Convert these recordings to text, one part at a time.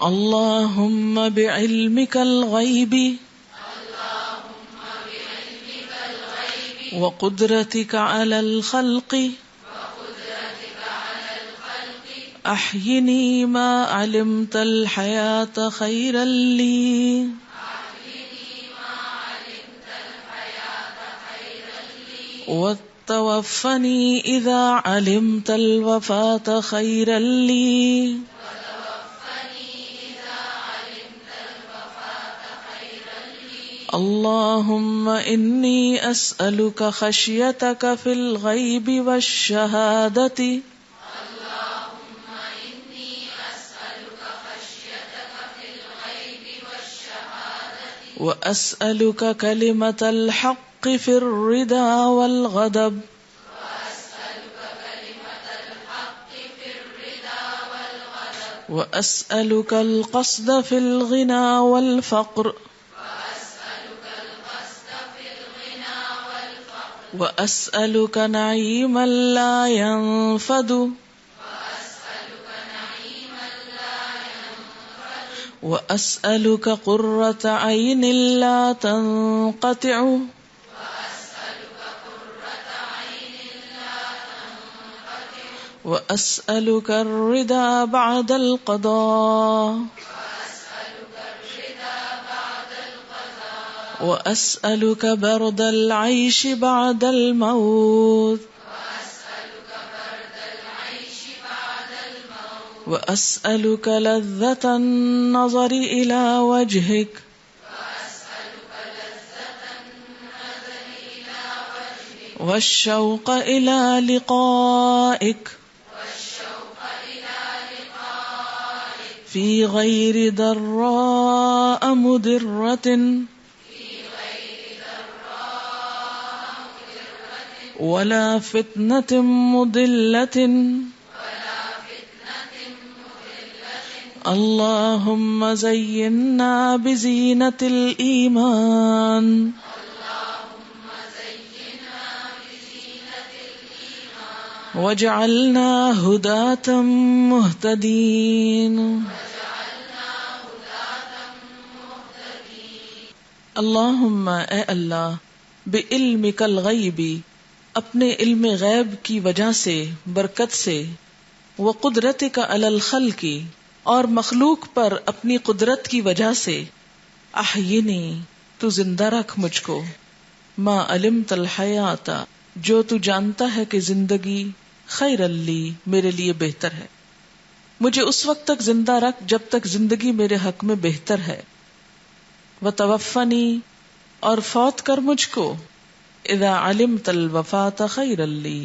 اللہم بعلمک الغیب وقدرتک علی الخلق احینی ما علمت الحیاة خیرا لی وتوفنی اذا علمت الوفاة خیرا لی اللہم انی اسألک خشیتک فی الغیب والشہادۃ واسألک کلمۃ الحق فی الرضا والغضب واسألک القصد فی الغنى والفقر واسألک نعیما لا ينفد واسألک قرۃ عین لا تنقطع واسألک الرضا بعد القضاء واسألک برد العیش بعد الموت واسألک لذة النظر الى وجهک والشوق الى لقائک فی غیر ضراء مضرۃ ولا فتنة مضلة اللهم زينا بزينة الإيمان واجعلنا هداة مهتدين اللهم اے اللہ بعلمک الغیب اپنے علم غیب کی وجہ سے برکت سے وقدرتک علی الخلق اور مخلوق پر اپنی قدرت کی وجہ سے احینی تو زندہ رکھ مجھ کو ما علمت الحیات جو تو جانتا ہے کہ زندگی خیر لی میرے لیے بہتر ہے، مجھے اس وقت تک زندہ رکھ جب تک زندگی میرے حق میں بہتر ہے، وتوفنی اور فوت کر مجھ کو اذا علمت الوفاة خیر لی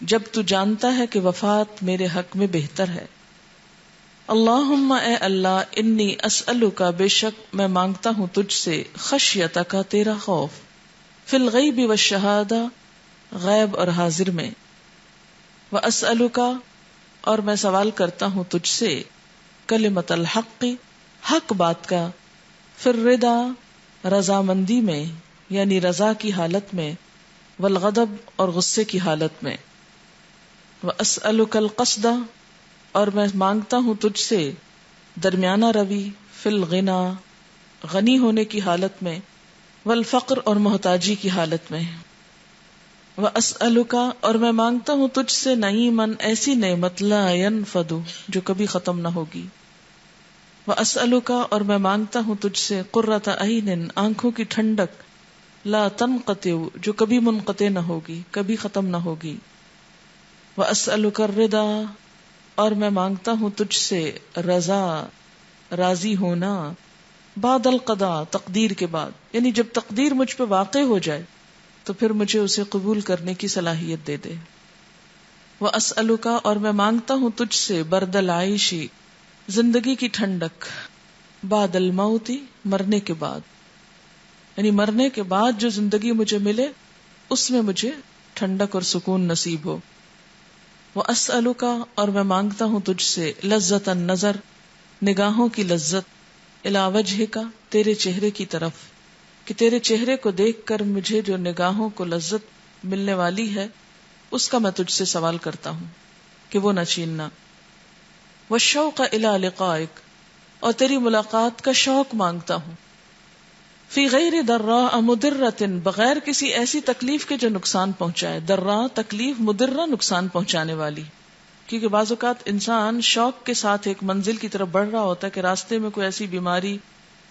جب تو جانتا ہے کہ وفات میرے حق میں بہتر ہے۔ اللہم اے اللہ انی اسألک بے شک میں مانگتا ہوں تجھ سے خشیتک تیرا خوف فی الغیب والشہادہ غیب اور حاضر میں، واسألک اور میں سوال کرتا ہوں تجھ سے کلمۃ الحق حق بات کا فی الرضا رضامندی میں یعنی رضا کی حالت میں، والغضب اور غصے کی حالت میں، واسألک القصد اور میں مانگتا ہوں تجھ سے درمیانہ روی فی الغنى غنی ہونے کی حالت میں، والفقر اور محتاجی کی حالت میں، واسألک اور میں مانگتا ہوں تجھ سے نعیماً ایسی نعمت لا ينفد جو کبھی ختم نہ ہوگی، واسألک اور میں مانگتا ہوں تجھ سے قرۃ عین آنکھوں کی ٹھنڈک لا تنقطع جو کبھی منقطع نہ ہوگی کبھی ختم نہ ہوگی، واسألک الرضا اور میں مانگتا ہوں تجھ سے رضا راضی ہونا بعد القضاء تقدیر کے بعد، یعنی جب تقدیر مجھ پہ واقع ہو جائے تو پھر مجھے اسے قبول کرنے کی صلاحیت دے دے، واسألک اور میں مانگتا ہوں تجھ سے برد العیش زندگی کی ٹھنڈک بعد الموت مرنے کے بعد، یعنی مرنے کے بعد جو زندگی مجھے ملے اس میں مجھے ٹھنڈک اور سکون نصیب ہو، واسألک اور میں مانگتا ہوں تجھ سے لذت النظر نگاہوں کی لذت الی وجہک تیرے چہرے کی طرف، کہ تیرے چہرے کو دیکھ کر مجھے جو نگاہوں کو لذت ملنے والی ہے اس کا میں تجھ سے سوال کرتا ہوں کہ وہ نہ چھیننا، والشوق الی لقائک اور تیری ملاقات کا شوق مانگتا ہوں. فی غیر ضراء مضرۃ، بغیر کسی ایسی تکلیف کے جو نقصان پہنچائے. ضراء تکلیف، مضرہ نقصان پہنچانے والی. کیونکہ بعض اوقات انسان شوق کے ساتھ ایک منزل کی طرف بڑھ رہا ہوتا ہے کہ راستے میں کوئی ایسی بیماری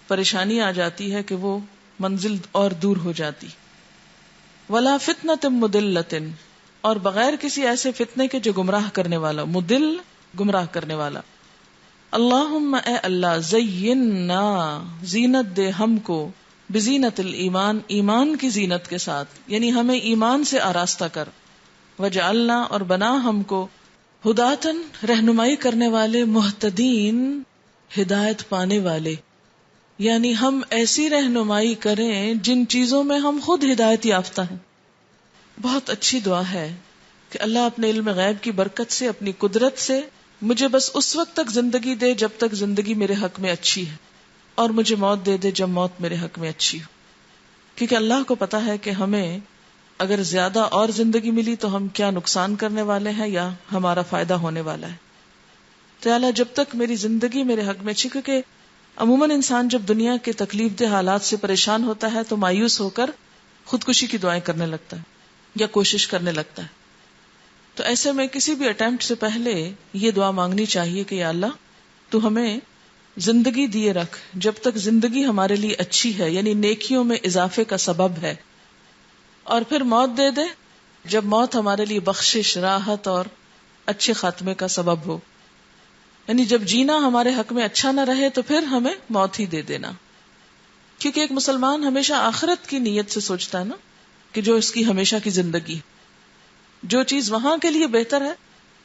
پریشانی آ جاتی ہے کہ وہ منزل اور دور ہو جاتی. ولا فتنۃ مضلۃ، اور بغیر کسی ایسے فتنے کے جو گمراہ کرنے والا. مضل گمراہ کرنے والا. اللہم اے اللہ، زیننا زینت دے ہم کو، بزینت الایمان ایمان کی زینت کے ساتھ، یعنی ہمیں ایمان سے آراستہ کر. وجعلنا اور بنا ہم کو، ہداتن رہنمائی کرنے والے، مہتدین ہدایت پانے والے. یعنی ہم ایسی رہنمائی کریں جن چیزوں میں ہم خود ہدایت یافتہ ہیں. بہت اچھی دعا ہے کہ اللہ اپنے علم غیب کی برکت سے، اپنی قدرت سے مجھے بس اس وقت تک زندگی دے جب تک زندگی میرے حق میں اچھی ہے، اور مجھے موت دے دے جب موت میرے حق میں اچھی ہو. کیونکہ اللہ کو پتا ہے کہ ہمیں اگر زیادہ اور زندگی ملی تو ہم کیا نقصان کرنے والے ہیں یا ہمارا فائدہ ہونے والا ہے. تو اللہ جب تک میری زندگی میرے حق میں اچھی، کیونکہ عموماً انسان جب دنیا کے تکلیف دہ حالات سے پریشان ہوتا ہے تو مایوس ہو کر خودکشی کی دعائیں کرنے لگتا ہے یا کوشش کرنے لگتا ہے. تو ایسے میں کسی بھی اٹیمپٹ سے پہلے یہ دعا مانگنی چاہیے کہ یا اللہ تو ہمیں زندگی دیے رکھ جب تک زندگی ہمارے لیے اچھی ہے، یعنی نیکیوں میں اضافے کا سبب ہے، اور پھر موت دے دے جب موت ہمارے لیے بخشش، راحت اور اچھے خاتمے کا سبب ہو. یعنی جب جینا ہمارے حق میں اچھا نہ رہے تو پھر ہمیں موت ہی دے دینا. کیونکہ ایک مسلمان ہمیشہ آخرت کی نیت سے سوچتا ہے نا، کہ جو اس کی ہمیشہ کی زندگی، جو چیز وہاں کے لیے بہتر ہے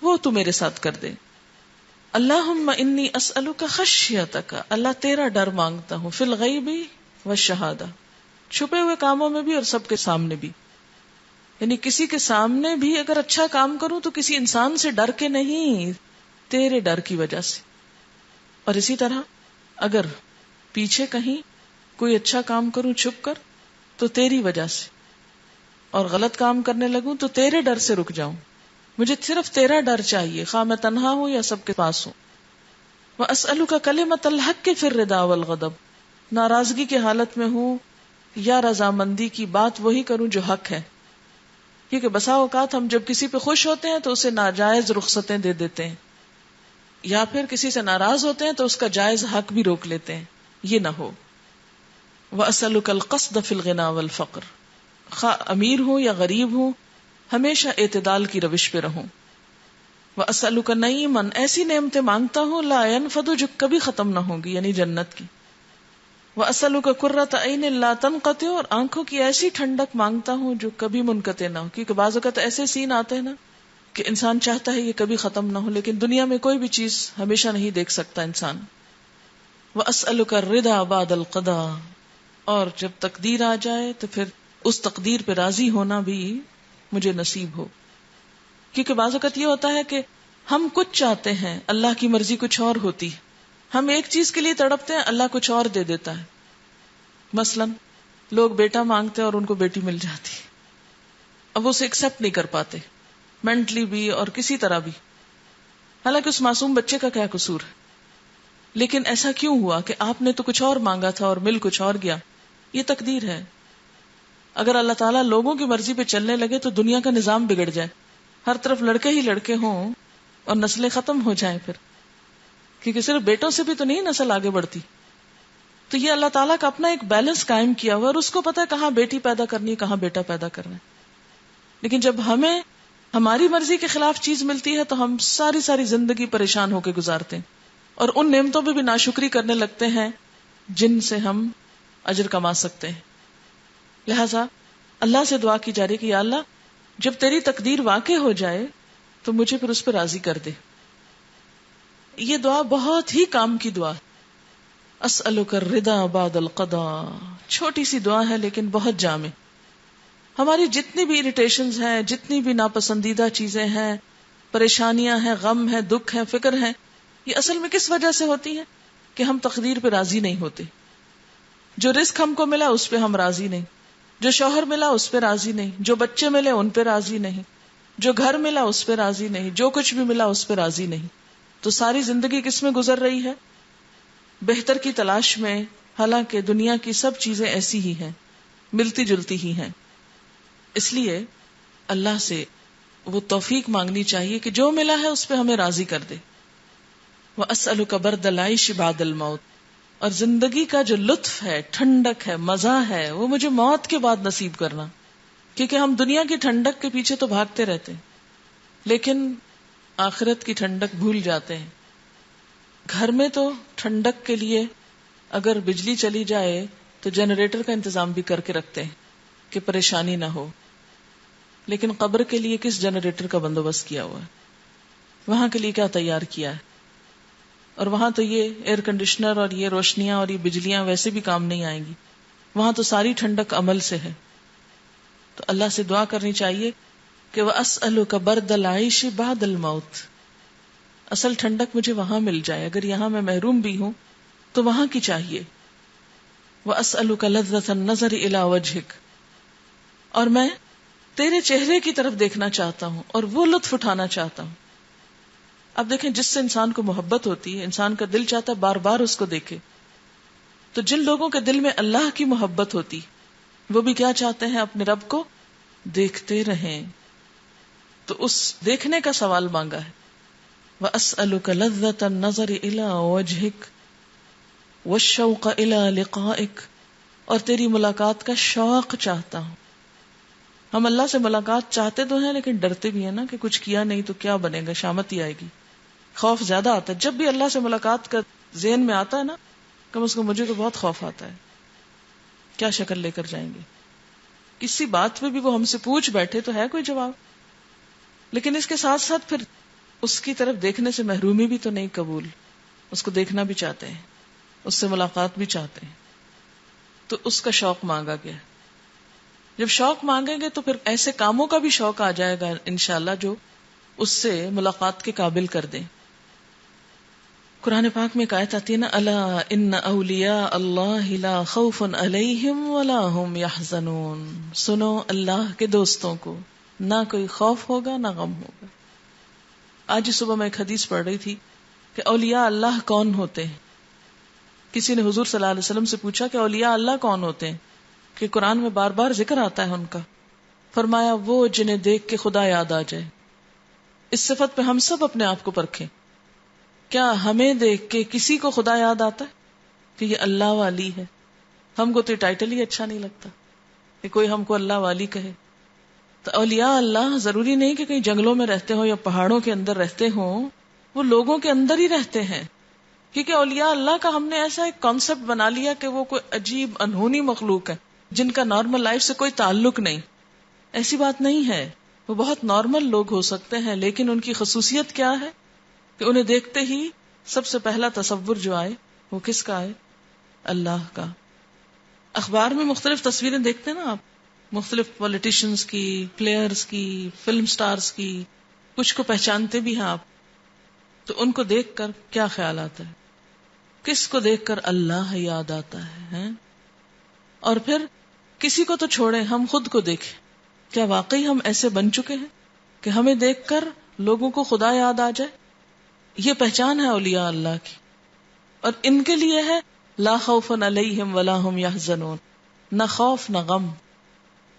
وہ تو میرے ساتھ کر دے. اللہم انی اسألک خشیتک، اللہ تیرا ڈر مانگتا ہوں، فی الغیب والشہادہ، چھپے ہوئے کاموں میں بھی اور سب کے سامنے بھی. یعنی کسی کے سامنے بھی اگر اچھا کام کروں تو کسی انسان سے ڈر کے نہیں، تیرے ڈر کی وجہ سے. اور اسی طرح اگر پیچھے کہیں کوئی اچھا کام کروں چھپ کر تو تیری وجہ سے، اور غلط کام کرنے لگوں تو تیرے ڈر سے رک جاؤں. مجھے صرف تیرا ڈر چاہیے، خواہ میں تنہا ہوں یا سب کے پاس ہوں. وَأَسْأَلُكَ كَلِمَةَ الْحَقِّ فِي الرِّضَا وَالْغَضَبِ، ناراضگی کی حالت میں ہوں یا رضامندی کی، بات وہی کروں جو حق ہے. کیونکہ بسا اوقات ہم جب کسی پہ خوش ہوتے ہیں تو اسے ناجائز رخصتیں دے دیتے ہیں، یا پھر کسی سے ناراض ہوتے ہیں تو اس کا جائز حق بھی روک لیتے ہیں. یہ نہ ہو. وَأَسْأَلُكَ الْقَصْدَ فِي الْغِنَى وَالْفَقْرِ، خواہ امیر ہوں یا غریب ہوں ہمیشہ اعتدال کی روش پہ رہوں. وَأَسْأَلُكَ نَعِيمًا، ایسی نعمتیں مانگتا ہوں لا ينفد، جو کبھی ختم نہ ہوں گی، یعنی جنت کی. وَأَسْأَلُكَ قُرَّةَ عَيْنٍ لَا تَنْقَطِعُ، اور آنکھوں کی ایسی ٹھنڈک مانگتا ہوں جو کبھی منقطع نہ ہو. کیونکہ بعض اوقات ایسے سین آتے ہیں نا کہ انسان چاہتا ہے یہ کبھی ختم نہ ہو، لیکن دنیا میں کوئی بھی چیز ہمیشہ نہیں دیکھ سکتا انسان. وَأَسْأَلُكَ الرِّضَا بَعْدَ الْقَضَاءِ، اور جب تقدیر آ جائے تو پھر اس تقدیر پہ راضی ہونا بھی مجھے نصیب ہو. کیونکہ بعض اوقات یہ ہوتا ہے کہ ہم کچھ چاہتے ہیں، اللہ کی مرضی کچھ اور ہوتی ہے. ہم ایک چیز کے لیے تڑپتے ہیں، اللہ کچھ اور دے دیتا ہے. مثلا لوگ بیٹا مانگتے ہیں اور ان کو بیٹی مل جاتی، اب وہ اسے ایکسپٹ نہیں کر پاتے، مینٹلی بھی اور کسی طرح بھی، حالانکہ اس معصوم بچے کا کیا قصور ہے. لیکن ایسا کیوں ہوا کہ آپ نے تو کچھ اور مانگا تھا اور مل کچھ اور گیا. یہ تقدیر ہے. اگر اللہ تعالیٰ لوگوں کی مرضی پہ چلنے لگے تو دنیا کا نظام بگڑ جائے، ہر طرف لڑکے ہی لڑکے ہوں اور نسلیں ختم ہو جائیں پھر، کیونکہ صرف بیٹوں سے بھی تو نہیں نسل آگے بڑھتی. تو یہ اللہ تعالیٰ کا اپنا ایک بیلنس قائم کیا ہوا، اور اس کو پتا ہے کہاں بیٹی پیدا کرنی ہے، کہاں بیٹا پیدا کرنا ہے. لیکن جب ہمیں ہماری مرضی کے خلاف چیز ملتی ہے تو ہم ساری زندگی پریشان ہو کے گزارتے ہیں، اور ان نعمتوں پہ بھی ناشکری کرنے لگتے ہیں جن سے ہم اجر کما سکتے ہیں. لہذا اللہ سے دعا کی جا رہی کہ یا اللہ جب تیری تقدیر واقع ہو جائے تو مجھے پھر اس پہ راضی کر دے. یہ دعا بہت ہی کام کی دعا. اسألک الرضا بعد القضاء، چھوٹی سی دعا ہے لیکن بہت جامع. ہماری جتنی بھی اریٹیشنز ہیں، جتنی بھی ناپسندیدہ چیزیں ہیں، پریشانیاں ہیں، غم ہے، دکھ ہے، فکر ہے، یہ اصل میں کس وجہ سے ہوتی ہے کہ ہم تقدیر پہ راضی نہیں ہوتے. جو رزق ہم کو ملا اس پہ ہم راضی نہیں، جو شوہر ملا اس پہ راضی نہیں، جو بچے ملے ان پہ راضی نہیں، جو گھر ملا اس پہ راضی نہیں، جو کچھ بھی ملا اس پہ راضی نہیں. تو ساری زندگی کس میں گزر رہی ہے؟ بہتر کی تلاش میں، حالانکہ دنیا کی سب چیزیں ایسی ہی ہیں، ملتی جلتی ہی ہیں. اس لیے اللہ سے وہ توفیق مانگنی چاہیے کہ جو ملا ہے اس پہ ہمیں راضی کر دے. وَأَسْأَلُكَ بَرْدَ الْعَيْشِ بَعْدَ الْمَوْتِ، اور زندگی کا جو لطف ہے، ٹھنڈک ہے، مزہ ہے، وہ مجھے موت کے بعد نصیب کرنا. کیونکہ ہم دنیا کی ٹھنڈک کے پیچھے تو بھاگتے رہتے ہیں لیکن آخرت کی ٹھنڈک بھول جاتے ہیں. گھر میں تو ٹھنڈک کے لیے اگر بجلی چلی جائے تو جنریٹر کا انتظام بھی کر کے رکھتے ہیں کہ پریشانی نہ ہو، لیکن قبر کے لیے کس جنریٹر کا بندوبست کیا ہوا ہے؟ وہاں کے لیے کیا تیار کیا ہے؟ اور وہاں تو یہ ایئر کنڈیشنر اور یہ روشنیاں اور یہ بجلیاں ویسے بھی کام نہیں آئیں گی، وہاں تو ساری ٹھنڈک عمل سے ہے. تو اللہ سے دعا کرنی چاہیے کہ وَأَسْأَلُكَ بَرْدَ الْعَيْشِ بَعْدَ الْمَوْتِ، اصل ٹھنڈک مجھے وہاں مل جائے. اگر یہاں میں محروم بھی ہوں تو وہاں کی چاہیے. وَأَسْأَلُكَ لَذَّةَ النَّظَرِ إِلَى وَجْهِكَ، اور میں تیرے چہرے کی طرف دیکھنا چاہتا ہوں اور وہ لطف اٹھانا چاہتا ہوں. اب دیکھیں، جس سے انسان کو محبت ہوتی ہے، انسان کا دل چاہتا ہے بار بار اس کو دیکھے. تو جن لوگوں کے دل میں اللہ کی محبت ہوتی وہ بھی کیا چاہتے ہیں؟ اپنے رب کو دیکھتے رہیں. تو اس دیکھنے کا سوال مانگا ہے. وَأَسْأَلُكَ لَذَّةَ النَّظَرِ إِلَى وَجْهِكَ وَالشَّوْقَ إِلَى لِقَائِكَ، اور تیری ملاقات کا شوق چاہتا ہوں. ہم اللہ سے ملاقات چاہتے تو ہیں لیکن ڈرتے بھی ہیں نا کہ کچھ کیا نہیں تو کیا بنے گا، شامت ہی آئے گی. خوف زیادہ آتا ہے جب بھی اللہ سے ملاقات کا ذہن میں آتا ہے نا، کم از کم مجھے تو بہت خوف آتا ہے. کیا شکل لے کر جائیں گے؟ کسی بات پہ بھی وہ ہم سے پوچھ بیٹھے تو ہے کوئی جواب، لیکن اس کے ساتھ ساتھ پھر اس کی طرف دیکھنے سے محرومی بھی تو نہیں قبول. اس کو دیکھنا بھی چاہتے ہیں، اس سے ملاقات بھی چاہتے ہیں. تو اس کا شوق مانگا گیا. جب شوق مانگیں گے تو پھر ایسے کاموں کا بھی شوق آ جائے گا انشاءاللہ جو اس سے ملاقات کے قابل کر دیں. قرآن پاک میں ایک آیت آتی ہے نا، الا ان اولیاء اللہ لا خوف علیہم ولا هم یحزنون، سنو اللہ کے دوستوں کو نہ کوئی خوف ہوگا نہ غم ہوگا. آج ہی صبح میں ایک حدیث پڑھ رہی تھی کہ اولیاء اللہ کون ہوتے ہیں. کسی نے حضور صلی اللہ علیہ وسلم سے پوچھا کہ اولیاء اللہ کون ہوتے ہیں کہ قرآن میں بار بار ذکر آتا ہے ان کا. فرمایا وہ جنہیں دیکھ کے خدا یاد آ جائے. اس صفت پہ ہم سب اپنے آپ کو پرکھیں. کیا ہمیں دیکھ کے کسی کو خدا یاد آتا ہے کہ یہ اللہ والی ہے؟ ہم کو تو ٹائٹل ہی اچھا نہیں لگتا کہ کوئی ہم کو اللہ والی کہے. تو اولیاء اللہ ضروری نہیں کہ کہیں جنگلوں میں رہتے ہوں یا پہاڑوں کے اندر رہتے ہوں، وہ لوگوں کے اندر ہی رہتے ہیں. کیونکہ اولیاء اللہ کا ہم نے ایسا ایک کانسیپٹ بنا لیا کہ وہ کوئی عجیب انہونی مخلوق ہے جن کا نارمل لائف سے کوئی تعلق نہیں. ایسی بات نہیں ہے. وہ بہت نارمل لوگ ہو سکتے ہیں لیکن ان کی خصوصیت کیا ہے کہ انہیں دیکھتے ہی سب سے پہلا تصور جو آئے وہ کس کا آئے؟ اللہ کا. اخبار میں مختلف تصویریں دیکھتے ہیں نا آپ، مختلف پولیٹیشنز کی، پلیئرز کی، فلم سٹارز کی، کچھ کو پہچانتے بھی ہیں آپ. تو ان کو دیکھ کر کیا خیال آتا ہے؟ کس کو دیکھ کر اللہ یاد آتا ہے؟ اور پھر کسی کو تو چھوڑیں، ہم خود کو دیکھیں. کیا واقعی ہم ایسے بن چکے ہیں کہ ہمیں دیکھ کر لوگوں کو خدا یاد آ جائے؟ یہ پہچان ہے اولیاء اللہ کی. اور ان کے لیے ہے لا خوف علیہم ولا هم یحزنون، نہ خوف نہ غم.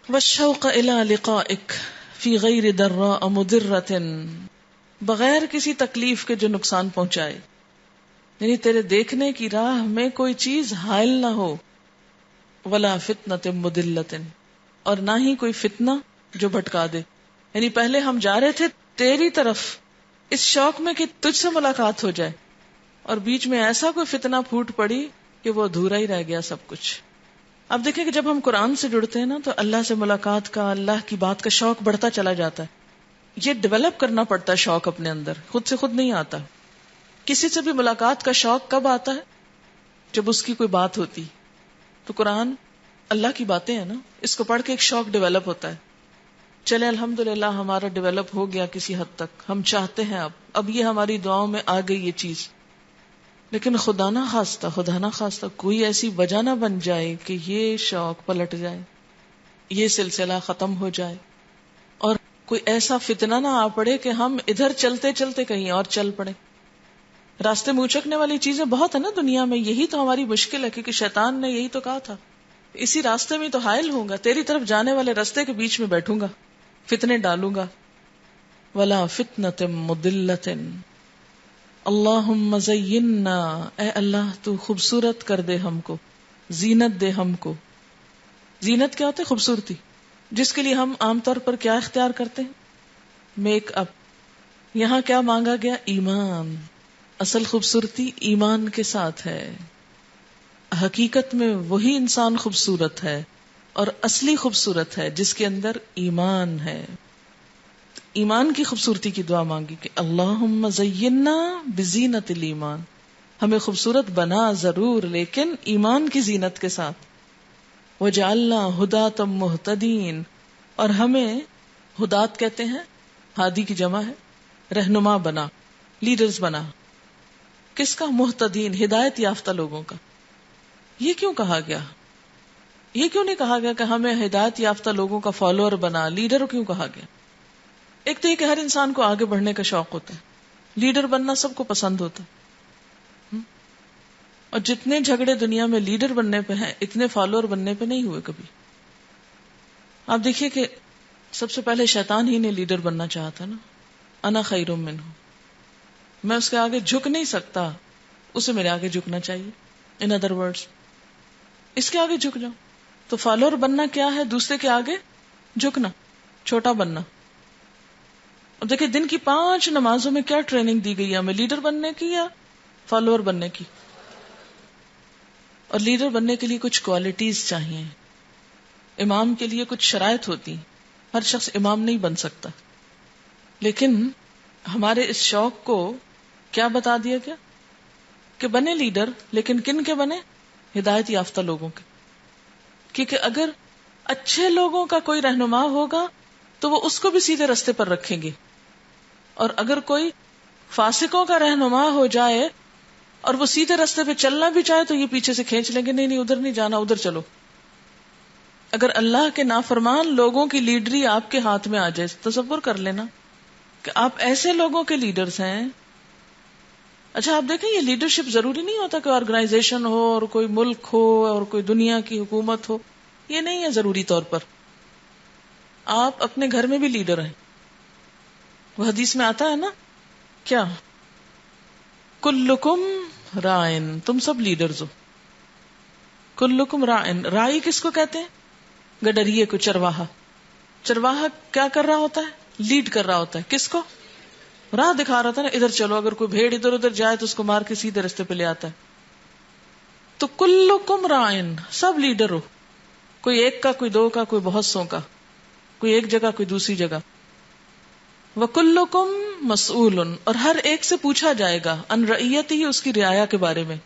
والشوق الی لقائک فی غیر ضراء مضرۃ، بغیر کسی تکلیف کے جو نقصان پہنچائے. یعنی تیرے دیکھنے کی راہ میں کوئی چیز حائل نہ ہو. ولا فتنۃ مضلۃ، اور نہ ہی کوئی فتنہ جو بھٹکا دے. یعنی پہلے ہم جا رہے تھے تیری طرف اس شوق میں کہ تجھ سے ملاقات ہو جائے، اور بیچ میں ایسا کوئی فتنہ پھوٹ پڑی کہ وہ ادھورا ہی رہ گیا سب کچھ. اب دیکھیں کہ جب ہم قرآن سے جڑتے ہیں نا تو اللہ سے ملاقات کا، اللہ کی بات کا شوق بڑھتا چلا جاتا ہے. یہ ڈیولپ کرنا پڑتا ہے شوق اپنے اندر، خود سے خود نہیں آتا. کسی سے بھی ملاقات کا شوق کب آتا ہے؟ جب اس کی کوئی بات ہوتی. تو قرآن اللہ کی باتیں ہیں نا، اس کو پڑھ کے ایک شوق ڈیولپ ہوتا ہے. چلے الحمدللہ ہمارا ڈیولپ ہو گیا کسی حد تک، ہم چاہتے ہیں اب یہ ہماری دعاؤں میں آ گئی یہ چیز. لیکن خدا نہ خواستہ کوئی ایسی وجہ نہ بن جائے کہ یہ شوق پلٹ جائے، یہ سلسلہ ختم ہو جائے، اور کوئی ایسا فتنہ نہ آ پڑے کہ ہم ادھر چلتے چلتے کہیں اور چل پڑے. راستے میں اچکنے والی چیزیں بہت ہے نا دنیا میں، یہی تو ہماری مشکل ہے، کیونکہ شیطان نے یہی تو کہا تھا اسی راستے میں تو حائل ہوں گا، تیری طرف جانے والے راستے کے بیچ میں بیٹھوں گا، فتنے ڈالوں گا. ولا فتنۃ مضلۃ. اللہم زیننا، اے اللہ تو خوبصورت کر دے ہم کو، زینت دے ہم کو. زینت کیا ہوتا ہے؟ خوبصورتی، جس کے لیے ہم عام طور پر کیا اختیار کرتے ہیں؟ Make up. یہاں کیا مانگا گیا؟ ایمان. اصل خوبصورتی ایمان کے ساتھ ہے. حقیقت میں وہی انسان خوبصورت ہے اور اصلی خوبصورت ہے جس کے اندر ایمان ہے. ایمان کی خوبصورتی کی دعا مانگی کہ اللہم زیننا بزینت الایمان، ہمیں خوبصورت بنا ضرور لیکن ایمان کی زینت کے ساتھ. وجعلنا ہداۃ مہتدین، اور ہمیں ہدات کہتے ہیں، ہادی کی جمع ہے، رہنما بنا، لیڈرز بنا. کس کا؟ مہتدین، ہدایت یافتہ لوگوں کا. یہ کیوں کہا گیا؟ یہ کیوں نہیں کہا گیا کہ ہمیں ہدایت یافتہ لوگوں کا فالوور بنا، لیڈر کیوں کہا گیا؟ ایک تو یہ کہ ہر انسان کو آگے بڑھنے کا شوق ہوتا ہے، لیڈر بننا سب کو پسند ہوتا ہے، اور جتنے جھگڑے دنیا میں لیڈر بننے پہ ہیں اتنے فالوور بننے پہ نہیں ہوئے کبھی. آپ دیکھیے کہ سب سے پہلے شیطان ہی نے لیڈر بننا چاہا تھا نا. انا خیر منہ، میں اس کے آگے جھک نہیں سکتا، اسے میرے آگے جھکنا چاہیے. ان ادر ورڈز اس کے آگے جھک جاؤ. تو فالوور بننا کیا ہے؟ دوسرے کے آگے جھکنا، چھوٹا بننا. اب دیکھیں دن کی 5 نمازوں میں کیا ٹریننگ دی گئی ہے ہمیں؟ لیڈر بننے کی یا فالوور بننے کی؟ اور لیڈر بننے کے لیے کچھ کوالٹیز چاہیے. امام کے لیے کچھ شرائط ہوتی، ہر شخص امام نہیں بن سکتا. لیکن ہمارے اس شوق کو کیا بتا دیا گیا کہ بنے لیڈر، لیکن کن کے بنے؟ ہدایت یافتہ لوگوں کے. کیونکہ اگر اچھے لوگوں کا کوئی رہنما ہوگا تو وہ اس کو بھی سیدھے رستے پر رکھیں گے، اور اگر کوئی فاسقوں کا رہنما ہو جائے اور وہ سیدھے رستے پہ چلنا بھی چاہے تو یہ پیچھے سے کھینچ لیں گے، نہیں نہیں ادھر نہیں جانا، ادھر چلو. اگر اللہ کے نافرمان لوگوں کی لیڈری آپ کے ہاتھ میں آ جائے، تصور کر لینا کہ آپ ایسے لوگوں کے لیڈرز ہیں. اچھا آپ دیکھیں، یہ لیڈرشپ ضروری نہیں ہوتا کہ آرگنائزیشن ہو اور کوئی ملک ہو اور کوئی دنیا کی حکومت ہو، یہ نہیں ہے ضروری طور پر. آپ اپنے گھر میں بھی لیڈر ہیں. وہ حدیث میں آتا ہے نا، کیا؟ کلکم رائن، تم سب لیڈرز ہو. کلکم رائن، رائی کس کو کہتے ہیں؟ گڈریے کو، چرواہا. چرواہا کیا کر رہا ہوتا ہے؟ لیڈ کر رہا ہوتا ہے. کس کو؟ راہ دکھا رہا تھا نا، ادھر چلو. اگر کوئی بھیڑ ادھر ادھر جائے تو اس کو مار کے سیدھے رستے پہ لے آتا ہے. تو کلکم رائن، سب لیڈر ہو، کوئی ایک کا، کوئی 2 کا، کوئی بہت سو کا، کوئی ایک جگہ کوئی دوسری جگہ. وَكُلُّكُمْ مَسْئُولٌ، اور ہر ایک سے پوچھا جائے گا، ان رعیتہ، اس کی رعایا کے بارے میں.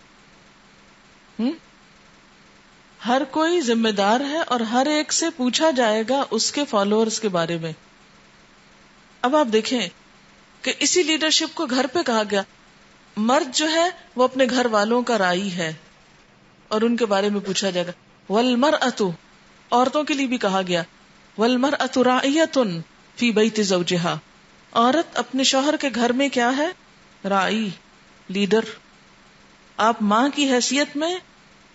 ہر کوئی ذمہ دار ہے اور ہر ایک سے پوچھا جائے گا اس کے فالوورز کے بارے میں. اب آپ دیکھیں کہ اسی لیڈرشپ کو گھر پہ کہا گیا. مرد جو ہے وہ اپنے گھر والوں کا رائی ہے اور ان کے بارے میں پوچھا جائے گا. وَالْمَرْأَةُ، عورتوں کے لیے بھی کہا گیا. وَالْمَرْأَةُ رَاعِيَةٌ فِي بَيْتِ زَوْجِهَا، عورت اپنے شوہر کے گھر میں کیا ہے؟ رائی، لیڈر. آپ ماں کی حیثیت میں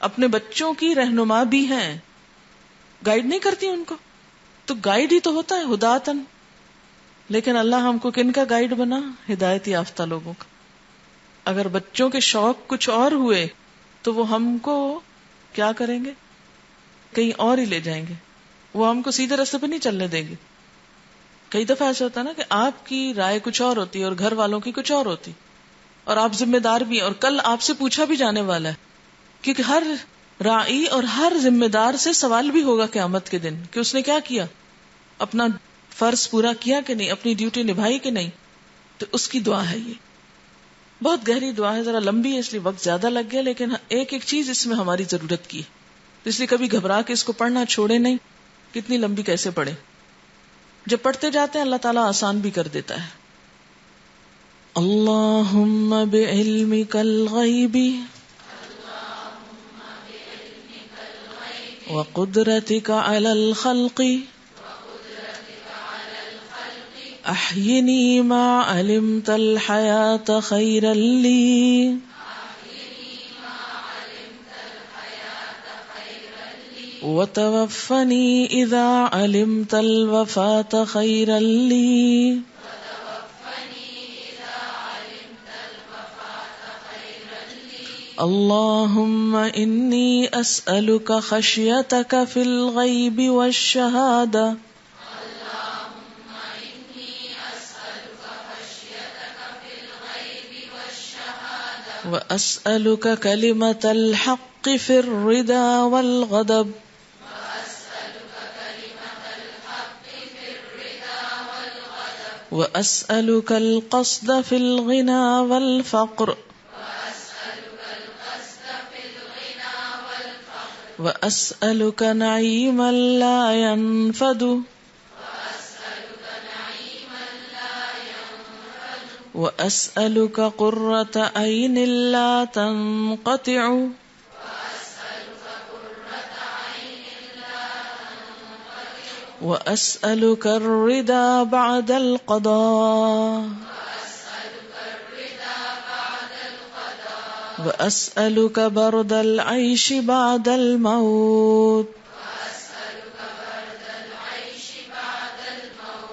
اپنے بچوں کی رہنما بھی ہیں، گائیڈ نہیں کرتی ان کو، تو گائیڈ ہی تو ہوتا ہے، ہداتن. لیکن اللہ ہم کو کن کا گائیڈ بنا؟ ہدایت یافتہ لوگوں کا. اگر بچوں کے شوق کچھ اور ہوئے تو وہ ہم کو کیا کریں گے؟ کہیں اور ہی لے جائیں گے، وہ ہم کو سیدھے راستے پہ نہیں چلنے دیں گے. کئی دفعہ ایسا ہوتا ہے نا کہ آپ کی رائے کچھ اور ہوتی ہے اور گھر والوں کی کچھ اور ہوتی، اور آپ ذمہ دار بھی ہیں اور کل آپ سے پوچھا بھی جانے والا ہے، کیونکہ ہر رائی اور ہر ذمہ دار سے سوال بھی ہوگا قیامت کے دن کہ اس نے کیا کیا، اپنا فرض پورا کیا کہ نہیں، اپنی ڈیوٹی نبھائی کہ نہیں. تو اس کی دعا ہے، یہ بہت گہری دعا ہے، ذرا لمبی ہے اس لیے وقت زیادہ لگ گیا، لیکن ایک ایک چیز اس میں ہماری ضرورت کی ہے، اس لیے کبھی گھبرا کے اس کو پڑھنا چھوڑے نہیں. کتنی لمبی کیسے پڑھے، جب پڑھتے جاتے ہیں اللہ تعالیٰ آسان بھی کر دیتا ہے. اللہم بعلمک الغیب وقدرتک علی الخلق أحيني ما علمت الحياة خيرا لي وتوفني إذا علمت الوفاة خيرا لي اللهم إني أسألك خشيتك في الغيب والشهادة وأسألك كلمة الحق في الرضا والغضب وأسألك القصد في الغنى والفقر وأسألك نعيما لا ينفد وأسألك قرة عين لا تنقطع وأسألك الرضا بعد القضاء وأسألك برد العيش بعد الموت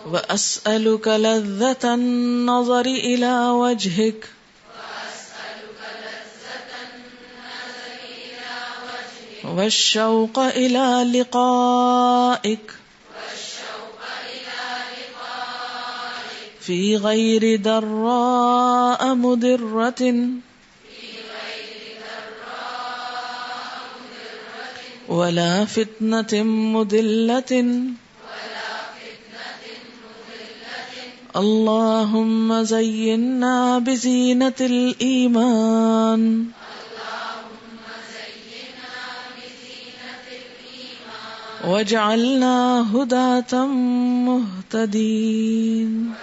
وأسألك لذة النظر إلى وجهك والشوق إلى لقائك في غير ضراء مضرة ولا فتنة مضلة اللهم زينا بزينة الإيمان واجعلنا هداة مهتدين.